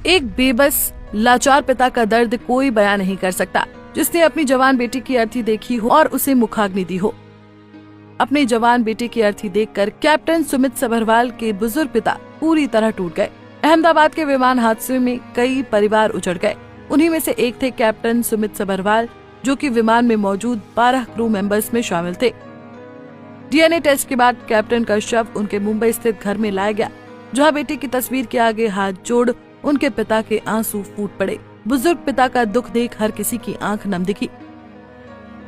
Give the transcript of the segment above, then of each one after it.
एक बेबस लाचार पिता का दर्द कोई बयां नहीं कर सकता, जिसने अपनी जवान बेटी की अर्थी देखी हो और उसे मुखाग्नि दी हो। अपने जवान बेटे की अर्थी देखकर कैप्टन सुमित सभरवाल के बुजुर्ग पिता पूरी तरह टूट गए। अहमदाबाद के विमान हादसे में कई परिवार उजड़ गए। उन्हीं में से एक थे कैप्टन सुमित सभरवाल, जो कि विमान में मौजूद 12 क्रू मेंबर्स में शामिल थे। डीएनए टेस्ट के बाद कैप्टन का शव उनके मुंबई स्थित घर में लाया गया, जहां बेटी की तस्वीर के आगे हाथ जोड़ उनके पिता के आंसू फूट पड़े। बुजुर्ग पिता का दुख देख हर किसी की आंख नम दिखी।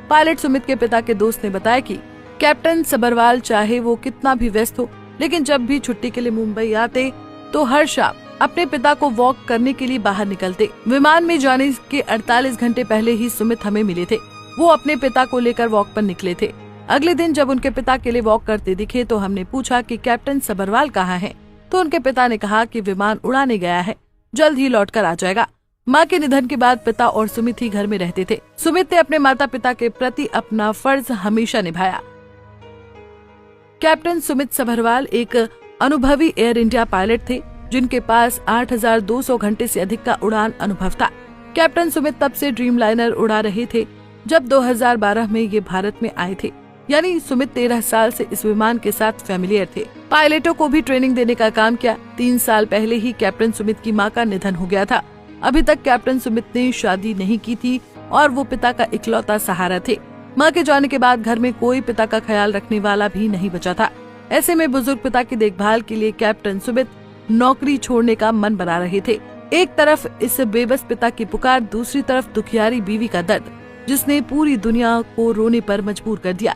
पायलट सुमित के पिता के दोस्त ने बताया कि कैप्टन सभरवाल चाहे वो कितना भी व्यस्त हो, लेकिन जब भी छुट्टी के लिए मुंबई आते तो हर शाम अपने पिता को वॉक करने के लिए बाहर निकलते। विमान में जाने के 48 घंटे पहले ही सुमित हमें मिले थे। वो अपने पिता को लेकर वॉक पर निकले थे। अगले दिन जब उनके पिता के लिए वॉक करते दिखे तो हमने पूछा कि कैप्टन सभरवाल कहाँ हैं? तो उनके पिता ने कहा कि विमान उड़ाने गया है, जल्द ही लौटकर आ जाएगा। मां के निधन के बाद पिता और सुमित ही घर में रहते थे। सुमित ने अपने माता पिता के प्रति अपना फर्ज हमेशा निभाया। कैप्टन सुमित सभरवाल एक अनुभवी एयर इंडिया पायलट थे, जिनके पास 8,200 घंटे से अधिक का उड़ान अनुभव था। कैप्टन सुमित तब से ड्रीम लाइनर उड़ा रहे थे जब 2012 में ये भारत में आए थे। यानी सुमित 13 साल से इस विमान के साथ फैमिलियर थे। पायलटों को भी ट्रेनिंग देने का काम किया। 3 साल पहले ही कैप्टन सुमित की मां का निधन हो गया था। अभी तक कैप्टन सुमित ने शादी नहीं की थी और वो पिता का इकलौता सहारा थे। मां के जाने के बाद घर में कोई पिता का ख्याल रखने वाला भी नहीं बचा था। ऐसे में बुजुर्ग पिता की देखभाल के लिए कैप्टन सुमित नौकरी छोड़ने का मन बना रहे थे। एक तरफ इस बेबस पिता की पुकार, दूसरी तरफ दुखियारी बीवी का दर्द, जिसने पूरी दुनिया को रोने पर मजबूर कर दिया।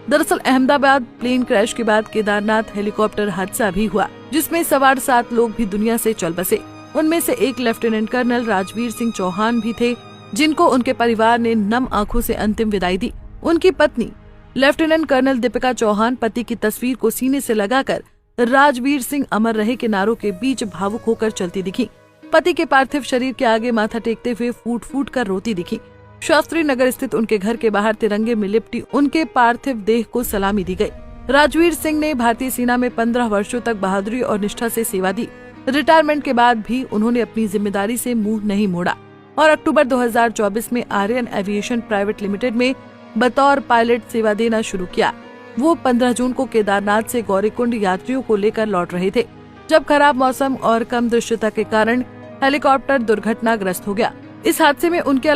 दरअसल अहमदाबाद प्लेन क्रैश के बाद केदारनाथ हेलीकॉप्टर हादसा भी हुआ, जिसमें सवार 7 लोग भी दुनिया से चल बसे। उनमें से एक लेफ्टिनेंट कर्नल राजवीर सिंह चौहान भी थे, जिनको उनके परिवार ने नम आंखों से अंतिम विदाई दी। उनकी पत्नी लेफ्टिनेंट कर्नल दीपिका चौहान पति की तस्वीर को सीने से लगाकर राजवीर सिंह अमर रहे के नारों के बीच भावुक होकर चलती दिखी। पति के पार्थिव शरीर के आगे माथा टेकते हुए फूट फूट कर रोती दिखी। शास्त्री नगर स्थित उनके घर के बाहर तिरंगे में लिपटी उनके पार्थिव देह को सलामी दी गई। राजवीर सिंह ने भारतीय सेना में 15 वर्षों तक बहादुरी और निष्ठा से सेवा दी। रिटायरमेंट के बाद भी उन्होंने अपनी जिम्मेदारी से मुंह नहीं मोड़ा और अक्टूबर 2024 में आर्यन एविएशन प्राइवेट लिमिटेड में बतौर पायलट सेवा देना शुरू किया। वो 15 जून को केदारनाथ से गौरीकुंड यात्रियों को लेकर लौट रहे थे, जब खराब मौसम और कम दृश्यता के कारण हेलीकॉप्टर दुर्घटनाग्रस्त हो गया। इस हादसे में उनके